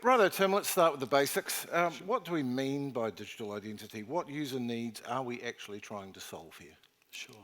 Righto, Tim, let's start with the basics. What do we mean by digital identity? What user needs are we actually trying to solve here? Sure.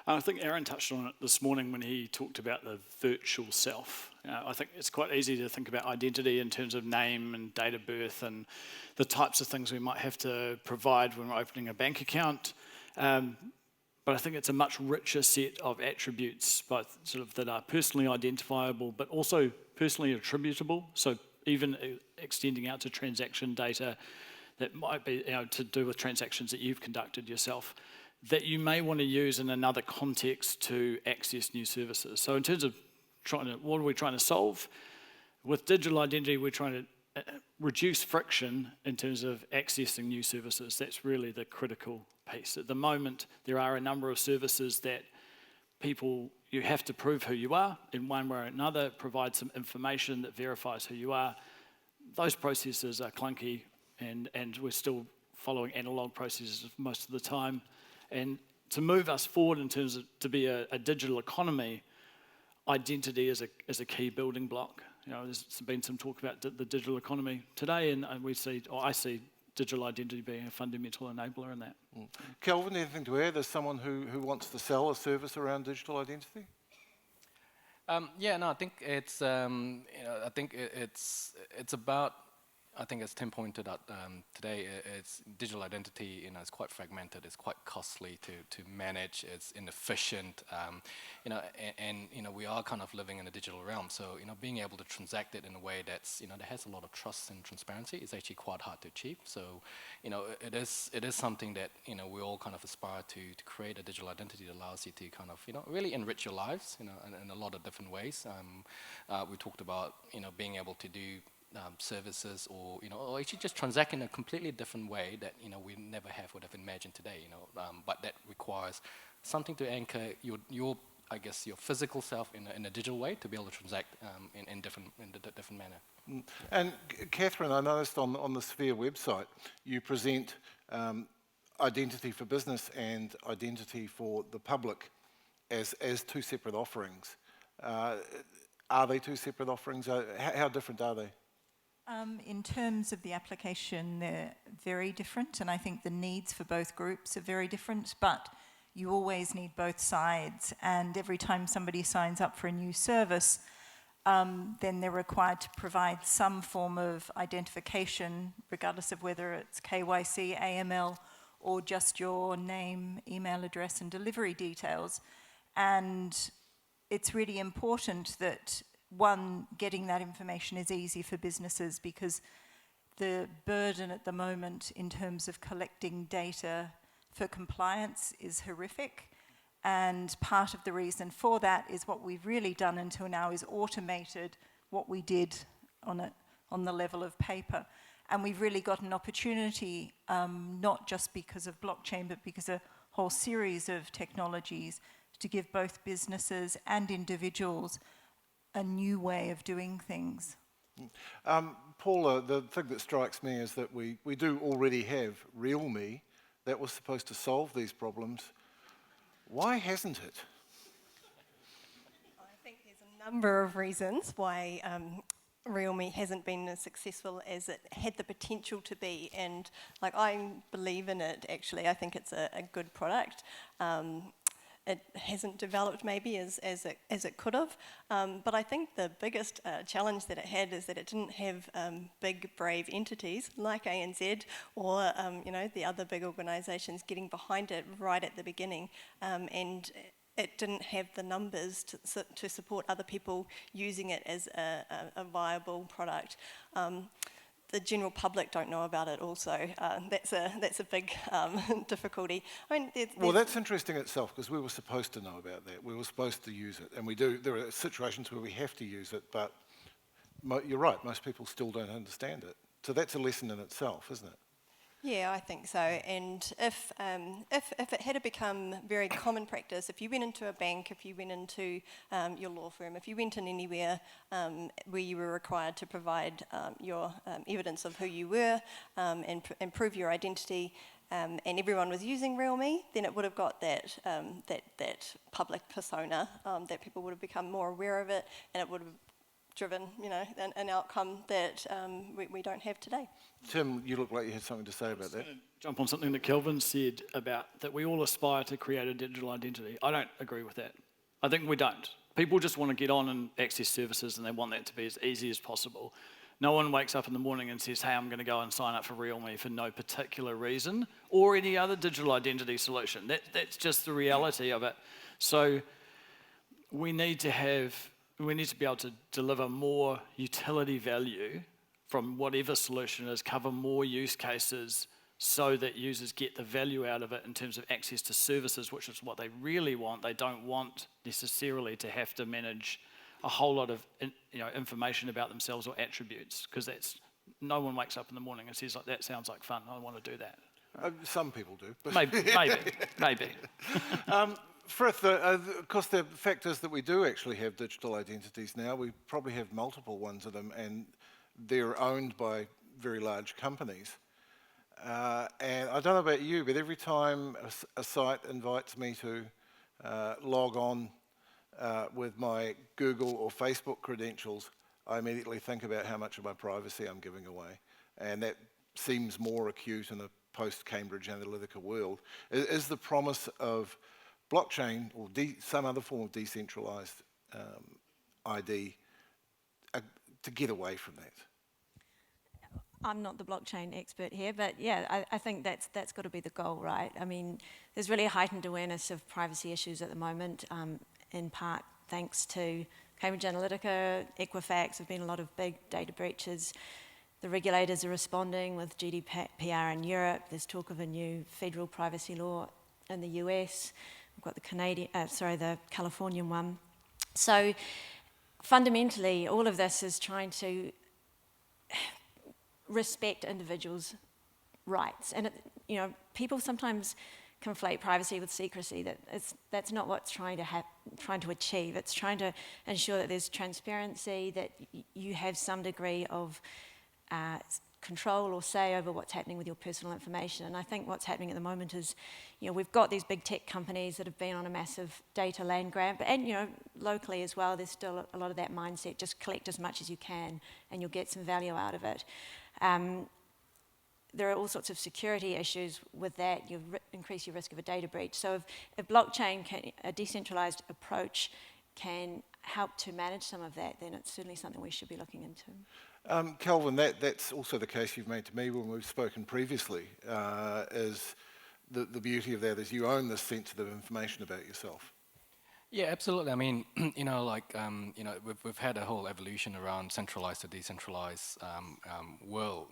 I think Aaron touched on it this morning when he talked about the virtual self. I think it's quite easy to think about identity in terms of name and date of birth and the types of things we might have to provide when we're opening a bank account. But I think it's a much richer set of attributes, both sort of that are personally identifiable, but also personally attributable. So even extending out to transaction data that might be to do with transactions that you've conducted yourself, that you may want to use in another context to access new services. So in terms of what are we trying to solve? With digital identity, we're trying to reduce friction in terms of accessing new services. That's really the critical piece. At the moment, there are a number of services that you have to prove who you are in one way or another, provide some information that verifies who you are. Those processes are clunky, and we're still following analog processes most of the time. And to move us forward in terms of to be a digital economy, identity is a key building block. There's been some talk about the digital economy today, and I see digital identity being a fundamental enabler in that. Kelvin, anything to add as someone who wants to sell a service around digital identity? I think it's it's about. I think as Tim pointed out today, it's digital identity. It's quite fragmented. It's quite costly to manage. It's inefficient. And we are kind of living in a digital realm. So being able to transact it in a way that's that has a lot of trust and transparency is actually quite hard to achieve. So it is something that we all kind of aspire to create a digital identity that allows you to kind of really enrich your lives in a lot of different ways. We talked about being able to do services or actually just transact in a completely different way that we never would have imagined today. But that requires something to anchor your physical self in a digital way to be able to transact in a different manner. And Catherine, I noticed on the Sphere website you present identity for business and identity for the public as two separate offerings. Are they two separate offerings? How different are they? In terms of the application, they're very different, and I think the needs for both groups are very different, but you always need both sides, and every time somebody signs up for a new service, then they're required to provide some form of identification, regardless of whether it's KYC, AML, or just your name, email address, and delivery details. And it's really important that getting that information is easy for businesses, because the burden at the moment in terms of collecting data for compliance is horrific. And part of the reason for that is what we've really done until now is automated what we did on the level of paper. And we've really got an opportunity, not just because of blockchain, but because a whole series of technologies to give both businesses and individuals a new way of doing things. Paula, the thing that strikes me is that we do already have RealMe that was supposed to solve these problems. Why hasn't it? I think there's a number of reasons why RealMe hasn't been as successful as it had the potential to be, and I believe in it actually. I think it's a good product. It hasn't developed maybe as it could have, but I think the biggest challenge that it had is that it didn't have big, brave entities like ANZ or the other big organisations getting behind it right at the beginning, and it didn't have the numbers to support other people using it as a viable product. The general public don't know about it also. That's a big difficulty. I mean, well, that's interesting itself, because we were supposed to know about that. We were supposed to use it, and we do. There are situations where we have to use it, but you're right, most people still don't understand it. So that's a lesson in itself, isn't it? Yeah, I think so. And if it had become very common practice, if you went into a bank, if you went into your law firm, if you went in anywhere where you were required to provide your evidence of who you were and prove your identity, and everyone was using RealMe, then it would have got that that public persona, that people would have become more aware of it, and it would have driven, an outcome that we don't have today. Tim, you look like you had something to say about that. Jump on something that Kelvin said about that we all aspire to create a digital identity. I don't agree with that. I think we don't. People just want to get on and access services, and they want that to be as easy as possible. No one wakes up in the morning and says, hey, I'm going to go and sign up for RealMe for no particular reason, or any other digital identity solution. That's just the reality of it. So we need to be able to deliver more utility value from whatever solution is, cover more use cases so that users get the value out of it in terms of access to services, which is what they really want. They don't want necessarily to have to manage a whole lot of information about themselves or attributes, because no one wakes up in the morning and says, like, that sounds like fun, I want to do that. Some people do. But Maybe. Frith, of course, the fact is that we do actually have digital identities now. We probably have multiple ones of them, and they're owned by very large companies. And I don't know about you, but every time a site invites me to log on with my Google or Facebook credentials, I immediately think about how much of my privacy I'm giving away. And that seems more acute in a post-Cambridge Analytica world. Is the promise of blockchain or some other form of decentralized ID to get away from that? I'm not the blockchain expert here, but yeah, I think that's got to be the goal, right? I mean, there's really a heightened awareness of privacy issues at the moment, in part thanks to Cambridge Analytica, Equifax. There've been a lot of big data breaches. The regulators are responding with GDPR in Europe. There's talk of a new federal privacy law in the US. We've got the Californian one. So fundamentally, all of this is trying to respect individuals' rights. And people sometimes conflate privacy with secrecy. That's not what's trying to achieve. It's trying to ensure that there's transparency, that you have some degree of control or say over what's happening with your personal information. And I think what's happening at the moment is, we've got these big tech companies that have been on a massive data land grab, and locally as well, there's still a lot of that mindset, just collect as much as you can and you'll get some value out of it. There are all sorts of security issues with that. You increase your risk of a data breach. So if blockchain, a decentralized approach, can help to manage some of that, then it's certainly something we should be looking into. Kelvin, that's also the case you've made to me when we've spoken previously, is the beauty of that is you own this sensitive information about yourself. Yeah, absolutely. I mean, we've had a whole evolution around centralized to decentralized world.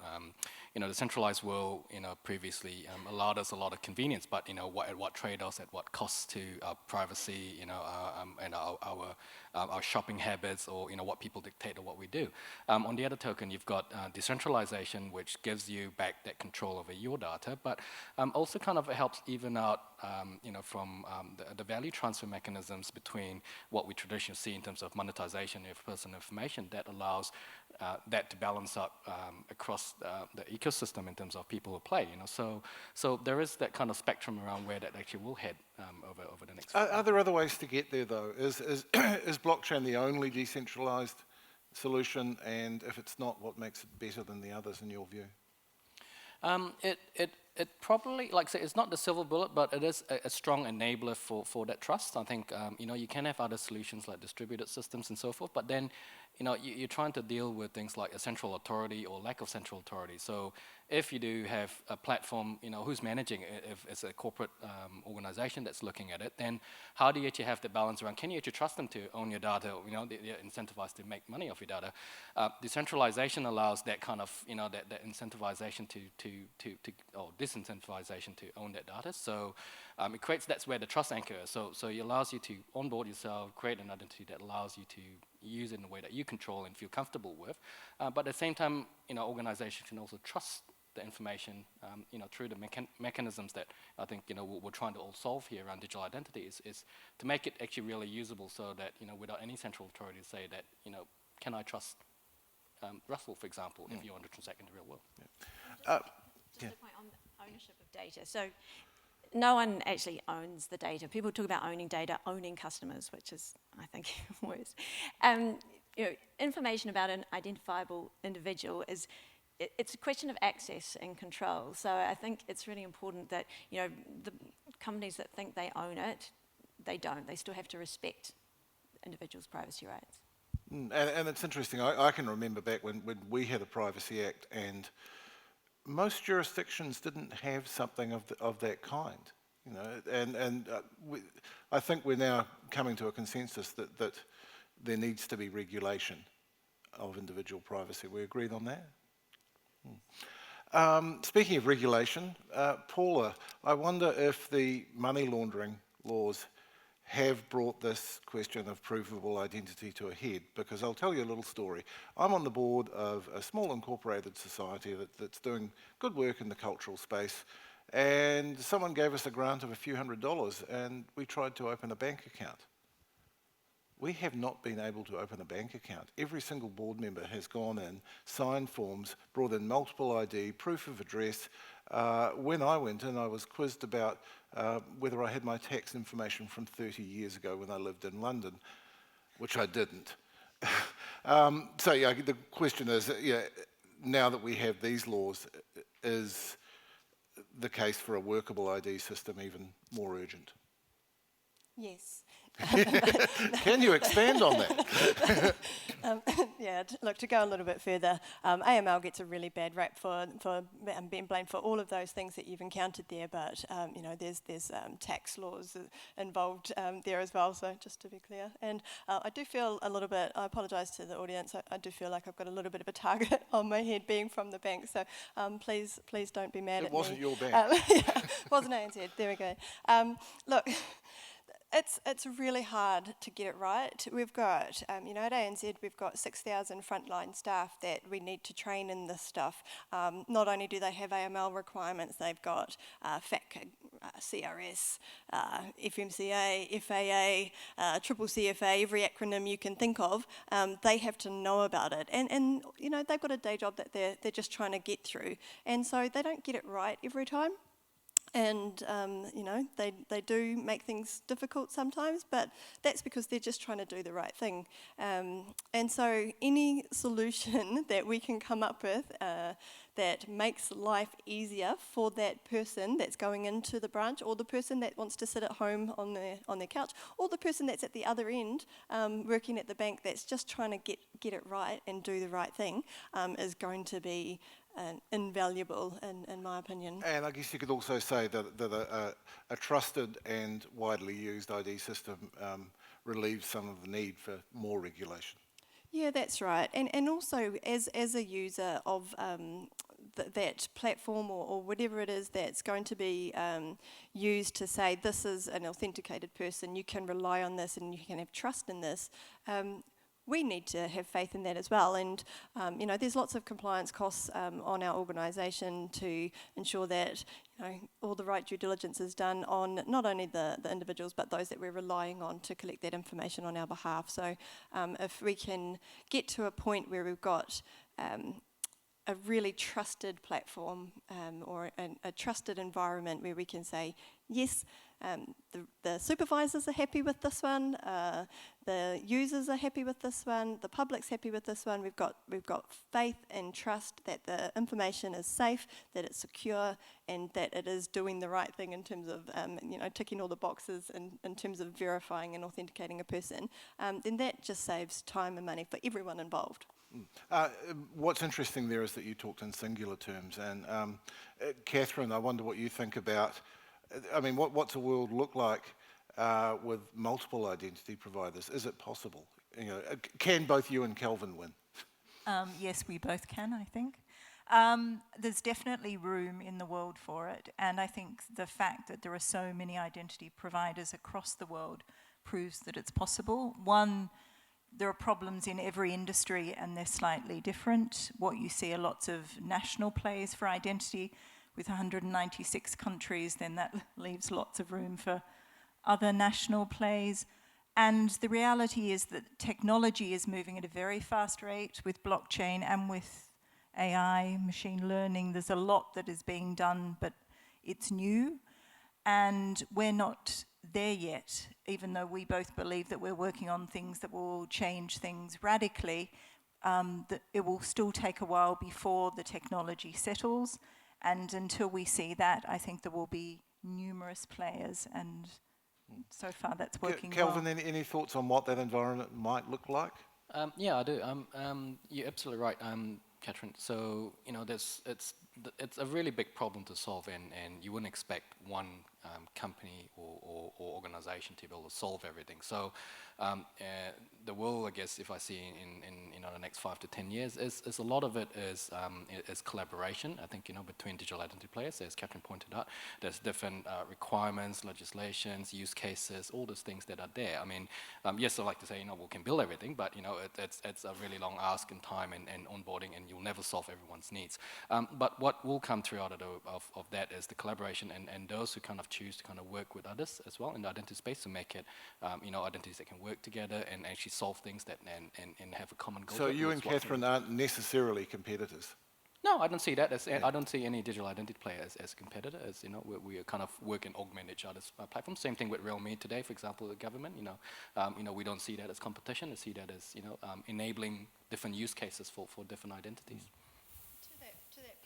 The centralized world, previously allowed us a lot of convenience, but at what trade-offs, at what cost to our privacy, and our shopping habits, or what people dictate or what we do. On the other token, you've got decentralization, which gives you back that control over your data, but also kind of helps even out, from the value transfer mechanisms between what we traditionally see in terms of monetization of personal information that allows that to balance up across the ecosystem in terms of people who play. So there is that kind of spectrum around where that actually will head over the next. Are there other ways to get there though? Is blockchain the only decentralized solution? And if it's not, what makes it better than the others in your view? It probably, like I say, it's not the silver bullet, but it is a strong enabler for that trust. I think, you can have other solutions like distributed systems and so forth, but then, you're trying to deal with things like a central authority or lack of central authority. So if you do have a platform, who's managing it, if it's a corporate organization that's looking at it, then how do you actually have the balance around, can you actually trust them to own your data? They're incentivized to make money off your data. Decentralization allows that kind of, that incentivization or disincentivization to own that data. So it creates, that's where the trust anchor is. So it allows you to onboard yourself, create an identity that allows you to use it in a way that you control and feel comfortable with. But at the same time, organizations can also trust the information, through the mechanisms that I think, we're trying to all solve here around digital identity is to make it actually really usable so that, without any central authority to say that, can I trust Russell, for example, if you want to transact in the real world? Just a point ownership of data. So no one actually owns the data. People talk about owning data, owning customers, which is, I think, worse. Information about an identifiable individual it's a question of access and control. So I think it's really important that, the companies that think they own it, they don't. They still have to respect individuals' privacy rights. And it's interesting. I can remember back when we had a Privacy Act, and most jurisdictions didn't have something of that kind. I think we're now coming to a consensus that there needs to be regulation of individual privacy. We agreed on that? Speaking of regulation, Paula, I wonder if the money laundering laws have brought this question of provable identity to a head, because I'll tell you a little story. I'm on the board of a small incorporated society that's doing good work in the cultural space, and someone gave us a grant of a few $100s, and we tried to open a bank account. We have not been able to open a bank account. Every single board member has gone in, signed forms, brought in multiple ID, proof of address. When I went in, I was quizzed about whether I had my tax information from 30 years ago when I lived in London, which I didn't. So yeah, the question is, now that we have these laws, is the case for a workable ID system even more urgent? Yes. Can you expand on that? Look, to go a little bit further, AML gets a really bad rap for being blamed for all of those things that you've encountered there, but there's tax laws involved there as well, so just to be clear. And I do feel a little bit, I apologise to the audience, I do feel like I've got a little bit of a target on my head being from the bank, so please don't be mad at me. It wasn't your bank. Wasn't ANZ, there we go. Look, it's really hard to get it right. We've got, at ANZ, we've got 6,000 frontline staff that we need to train in this stuff. Not only do they have AML requirements, they've got FATCA, CRS, FMCA, FAA, triple CFA, every acronym you can think of. They have to know about it. And they've got a day job that they're just trying to get through. And so they don't get it right every time. And, they do make things difficult sometimes, but that's because they're just trying to do the right thing. And so any solution that we can come up with that makes life easier for that person that's going into the branch, or the person that wants to sit at home on their couch, or the person that's at the other end working at the bank that's just trying to get it right and do the right thing, is going to be invaluable, in my opinion. And I guess you could also say that a trusted and widely used ID system relieves some of the need for more regulation. Yeah, that's right. And also, as a user of that platform or whatever it is that's going to be used to say this is an authenticated person, you can rely on this and you can have trust in this, we need to have faith in that as well. And, there's lots of compliance costs on our organisation to ensure that, all the right due diligence is done on not only the individuals, but those that we're relying on to collect that information on our behalf. So if we can get to a point where we've got a really trusted platform or a trusted environment where we can say, yes, the supervisors are happy with this one, the users are happy with this one, the public's happy with this one. We've got faith and trust that the information is safe, that it's secure, and that it is doing the right thing in terms of ticking all the boxes in terms of verifying and authenticating a person. Then that just saves time and money for everyone involved. What's interesting there is that you talked in singular terms, and Catherine, I wonder what you think about. What's a world look like with multiple identity providers? Is it possible? Can both you and Kelvin win? Yes, we both can, I think. There's definitely room in the world for it, and I think the fact that there are so many identity providers across the world proves that it's possible. One, there are problems in every industry and they're slightly different. What you see are lots of national plays for identity. With 196 countries, then that leaves lots of room for other national plays. And the reality is that technology is moving at a very fast rate with blockchain and with AI, machine learning. There's a lot that is being done, but it's new, and we're not there yet, even though we both believe that we're working on things that will change things radically. That it will still take a while before the technology settles, and until we see that, I think there will be numerous players, and so far that's working Kelvin, well. any thoughts on what that environment might look like? Yeah, I do. You're absolutely right, Catherine. So it's a really big problem to solve, and you wouldn't expect one company or organisation to be able to solve everything. So the world, I guess, if I see in the next 5 to 10 years, is a lot of it is collaboration. I think between digital identity players, as Catherine pointed out, there's different requirements, legislations, use cases, all those things that are there. I mean, yes, I like to say we can build everything, but it's a really long ask in time and onboarding, and you'll never solve everyone's needs. But what will come through out of that is the collaboration and those who kind of choose to kind of work with others as well in the identity space to make it identities that can work together and actually solve things that and have a common goal. So you and Catherine aren't necessarily competitors? No, I don't see that. I don't see any digital identity player as competitors. We kind of work and augment each other's platforms. Same thing with RealMe today, for example, the government. We don't see that as competition. We see that as enabling different use cases for different identities. To that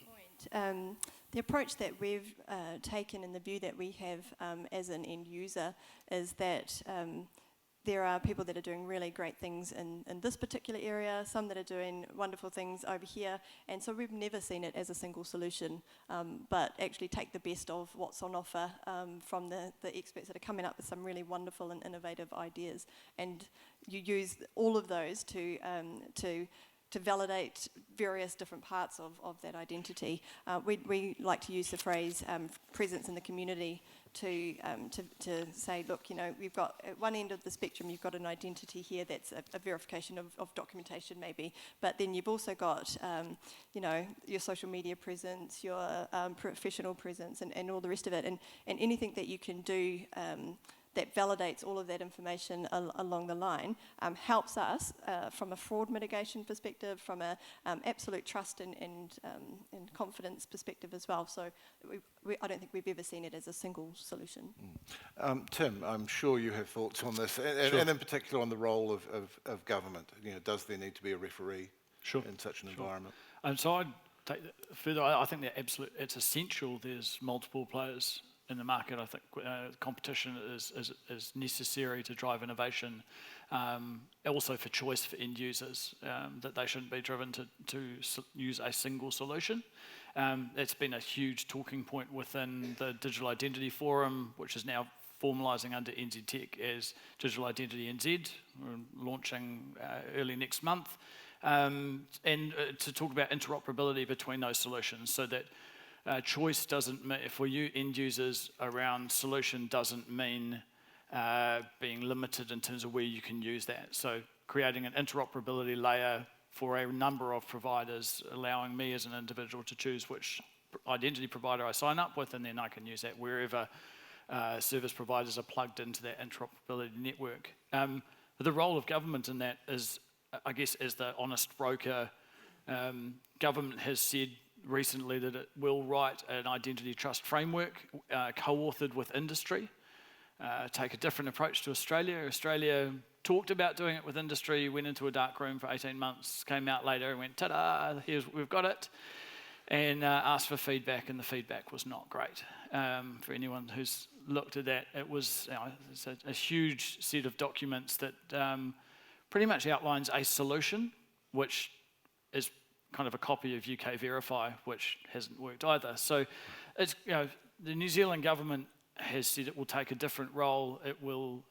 point, the approach that we've taken and the view that we have as an end user is that there are people that are doing really great things in this particular area, some that are doing wonderful things over here, and so we've never seen it as a single solution, but actually take the best of what's on offer from the experts that are coming up with some really wonderful and innovative ideas, and you use all of those to validate various different parts of that identity. We like to use the phrase presence in the community to say, look, we've got at one end of the spectrum, you've got an identity here that's a verification of documentation maybe, but then you've also got, your social media presence, your professional presence, and all the rest of it, and anything that you can do that validates all of that information along the line, helps us from a fraud mitigation perspective, from a absolute trust and confidence perspective as well. So I don't think we've ever seen it as a single solution. Tim, I'm sure you have thoughts on this, and in particular on the role of government. Does there need to be a referee in such an environment? And so I'd take that further. I think it's essential there's multiple players in the market. I think competition is necessary to drive innovation, also for choice for end users, that they shouldn't be driven to use a single solution. It's been a huge talking point within the Digital Identity Forum, which is now formalising under NZ Tech as Digital Identity NZ. We're launching early next month, and to talk about interoperability between those solutions, so that choice doesn't mean, for you end users around solution, doesn't mean being limited in terms of where you can use that. So creating an interoperability layer for a number of providers, allowing me as an individual to choose which identity provider I sign up with, and then I can use that wherever service providers are plugged into that interoperability network. But the role of government in that is, I guess, as the honest broker, government has said recently that it will write an identity trust framework co-authored with industry, take a different approach to Australia. Australia talked about doing it with industry, went into a dark room for 18 months, came out later and went, ta-da, we've got it, and asked for feedback, and the feedback was not great. For anyone who's looked at that, it was it's a huge set of documents that pretty much outlines a solution, which is kind of a copy of UK Verify, which hasn't worked either. So it's, the New Zealand government has said it will take a different role. It will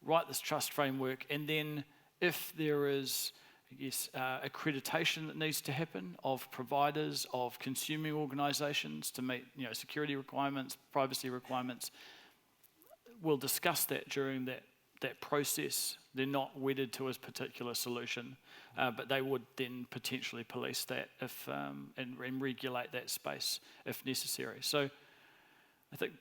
write this trust framework, and then if there is, I guess, accreditation that needs to happen of providers, of consuming organisations to meet, security requirements, privacy requirements, we'll discuss that during that process. They're not wedded to a particular solution, but they would then potentially police that if and regulate that space if necessary. So I think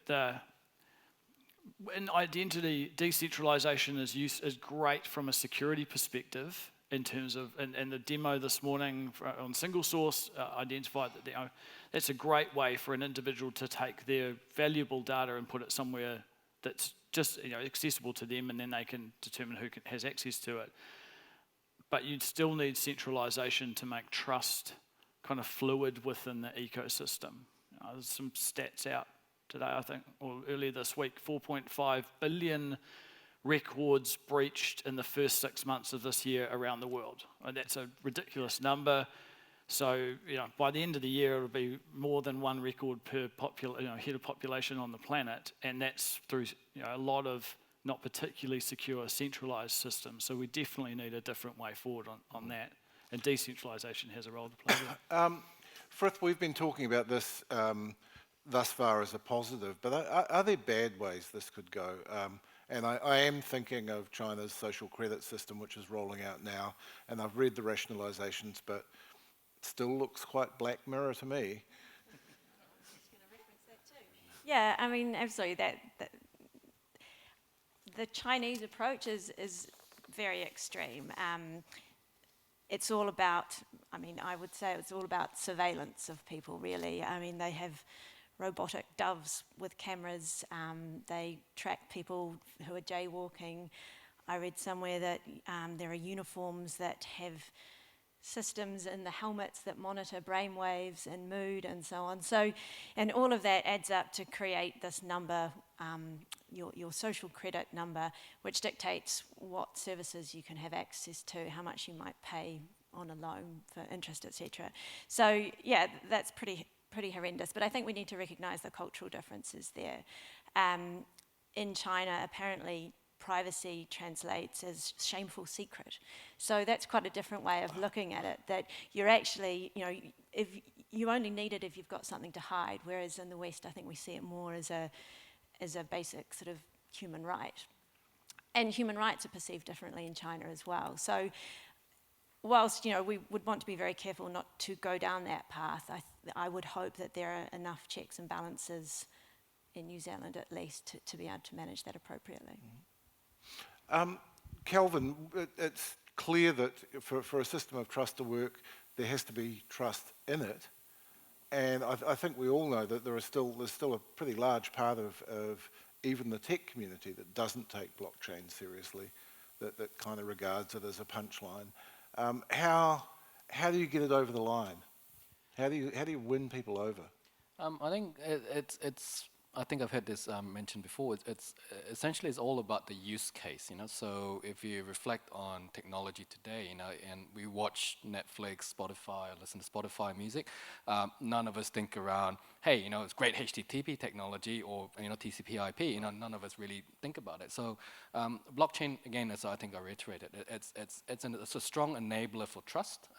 in identity, decentralisation is great from a security perspective, in terms of, and the demo this morning on single source identified that that's a great way for an individual to take their valuable data and put it somewhere that's just accessible to them, and then they can determine who has access to it. But you'd still need centralization to make trust kind of fluid within the ecosystem. There's some stats out today, I think, or earlier this week, 4.5 billion records breached in the first 6 months of this year around the world. And that's a ridiculous number. So, by the end of the year, it'll be more than one record per head of population on the planet, and that's through a lot of not particularly secure centralized systems. So we definitely need a different way forward on that, and decentralization has a role to play there. Frith, we've been talking about this thus far as a positive, but are there bad ways this could go? And I am thinking of China's social credit system, which is rolling out now, and I've read the rationalizations, but it still looks quite Black Mirror to me. Yeah, I mean, absolutely. That the Chinese approach is very extreme. It's all about, I would say it's all about surveillance of people, really. I mean, they have robotic doves with cameras. They track people who are jaywalking. I read somewhere that there are uniforms that have systems in the helmets that monitor brainwaves and mood and so on. So, and all of that adds up to create this number, your social credit number, which dictates what services you can have access to, how much you might pay on a loan for interest, etc. So, yeah, that's pretty horrendous. But I think we need to recognise the cultural differences there. In China, apparently, privacy translates as shameful secret. So that's quite a different way of looking at it, that you're actually, if you only need it if you've got something to hide, whereas in the West, I think we see it more as a basic sort of human right. And human rights are perceived differently in China as well. So whilst, we would want to be very careful not to go down that path, I would hope that there are enough checks and balances in New Zealand at least to be able to manage that appropriately. Kelvin, it's clear that for a system of trust to work, there has to be trust in it. And I think we all know that there's still a pretty large part of even the tech community that doesn't take blockchain seriously, that kind of regards it as a punchline. How do you get it over the line? How do you win people over? I think I think I've heard this mentioned before. It's essentially all about the use case, So if you reflect on technology today, and we watch Netflix, Spotify, or listen to Spotify music, none of us think around, hey, it's great HTTP technology or TCP/IP. None of us really think about it. So blockchain, again, as I think I reiterated, it's a strong enabler for trust,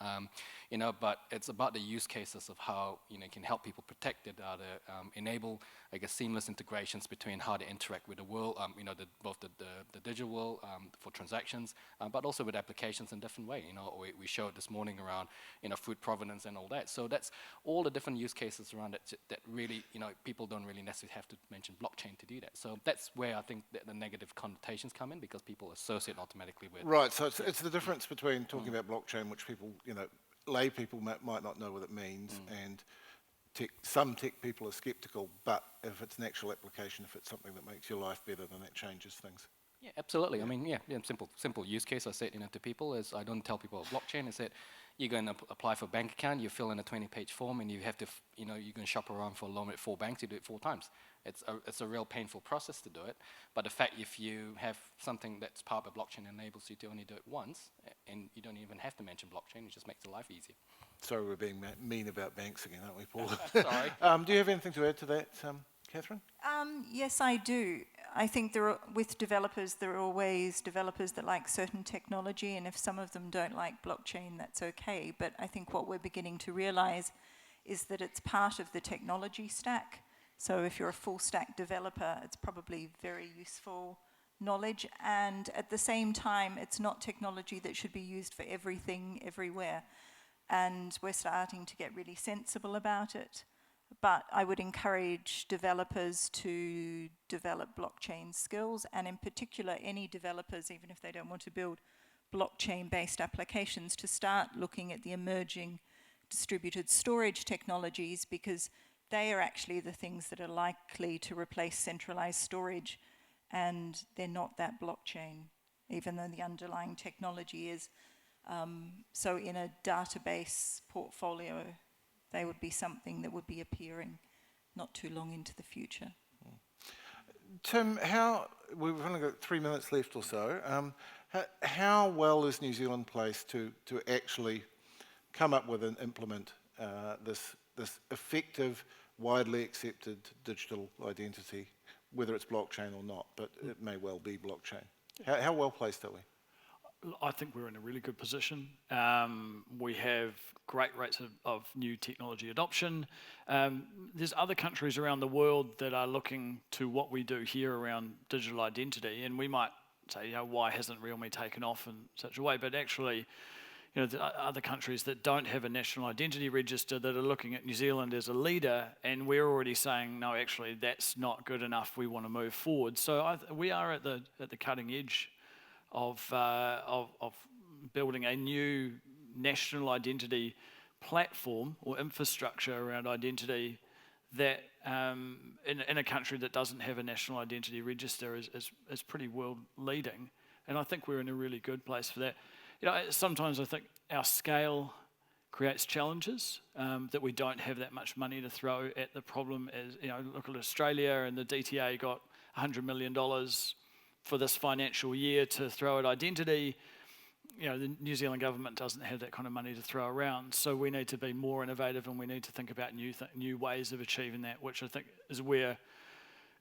But it's about the use cases of how it can help people protect their data, enable, I guess, seamless integrations between how they interact with the world, both the digital world for transactions, but also with applications in different way. We showed this morning around, food provenance and all that. So that's all the different use cases around it that really, people don't really necessarily have to mention blockchain to do that. So that's where I think the negative connotations come in, because people associate automatically with. Right. So it's the difference between talking about blockchain, which people, lay people might not know what it means, and some tech people are skeptical, but if it's an actual application, if it's something that makes your life better, then that changes things. Yeah, absolutely. Yeah. Simple use case I said to people is, I don't tell people about blockchain. I said, you're going to apply for a bank account, you fill in a 20-page form, and you have to, you're going to shop around for a loan at 4 banks, you do it 4 times. It's a real painful process to do it, but the fact if you have something that's powered by blockchain enables you to only do it once, and you don't even have to mention blockchain, it just makes the life easier. Sorry, we're being mean about banks again, aren't we, Paul? Sorry. Do you have anything to add to that, Catherine? Yes, I do. I think with developers, there are always developers that like certain technology, and if some of them don't like blockchain, that's okay. But I think what we're beginning to realize is that it's part of the technology stack. So if you're a full stack developer, it's probably very useful knowledge. And at the same time, it's not technology that should be used for everything, everywhere. And we're starting to get really sensible about it. But I would encourage developers to develop blockchain skills, and in particular, any developers, even if they don't want to build blockchain-based applications to start looking at the emerging distributed storage technologies, because they are actually the things that are likely to replace centralized storage, and they're not that blockchain, even though the underlying technology is. So in a database portfolio, they would be something that would be appearing not too long into the future. Tim, we've only got 3 minutes left or so. How well is New Zealand placed to actually come up with and implement this effective, widely accepted digital identity, whether it's blockchain or not, but it may well be blockchain? How well placed are we? I think we're in a really good position. We have great rates of new technology adoption. There's other countries around the world that are looking to what we do here around digital identity, and we might say, why hasn't RealMe taken off in such a way? But actually, there are other countries that don't have a national identity register that are looking at New Zealand as a leader, and we're already saying, no, actually, that's not good enough. We want to move forward. So we are at the cutting edge of building a new national identity platform or infrastructure around identity that in a country that doesn't have a national identity register is pretty world leading. And I think we're in a really good place for that. Sometimes I think our scale creates challenges, that we don't have that much money to throw at the problem. As look at Australia, and the DTA got $100 million for this financial year to throw at identity. The New Zealand government doesn't have that kind of money to throw around, so we need to be more innovative, and we need to think about new ways of achieving that, which I think is where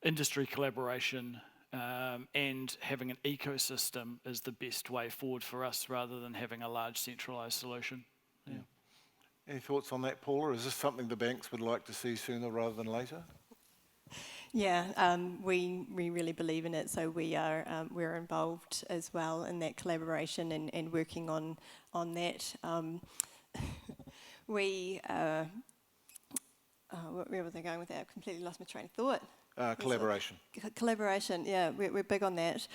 industry collaboration and having an ecosystem is the best way forward for us, rather than having a large centralised solution. Yeah. Any thoughts on that, Paula? Is this something the banks would like to see sooner rather than later? Yeah, we really believe in it, so we're involved as well in that collaboration and working on that. Where was I going with that? I've completely lost my train of thought. Collaboration. Collaboration, yeah, we're big on that.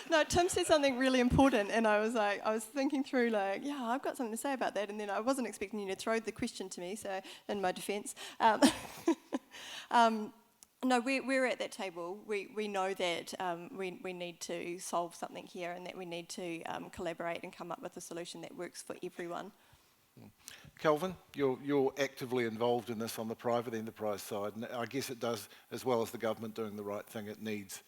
No, Tim said something really important, and I was thinking through, I've got something to say about that, and then I wasn't expecting you to throw the question to me, so in my defence. No, we're at that table. We know that we need to solve something here, and that we need to collaborate and come up with a solution that works for everyone. Kelvin, you're actively involved in this on the private enterprise side, and I guess it does, as well as the government doing the right thing, it needs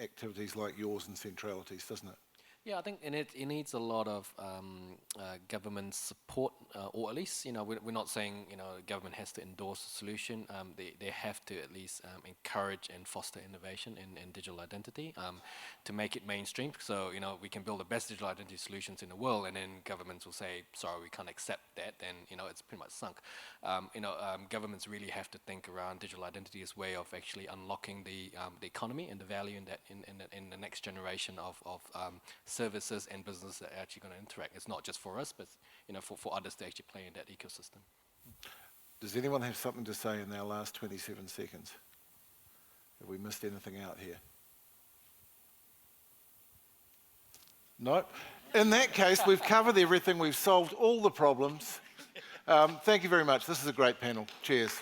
activities like yours and centralities, doesn't it? Yeah, I think it needs a lot of government support, or at least, we're not saying, government has to endorse a solution. They have to at least encourage and foster innovation in digital identity to make it mainstream. So, we can build the best digital identity solutions in the world, and then governments will say, sorry, we can't accept that, then, it's pretty much sunk. Governments really have to think around digital identity as a way of actually unlocking the economy and the value in that in the next generation of services and businesses that are actually going to interact. It's not just for us, but for others to actually play in that ecosystem. Does anyone have something to say in our last 27 seconds? Have we missed anything out here? No? In that case, we've covered everything. We've solved all the problems. Thank you very much. This is a great panel. Cheers.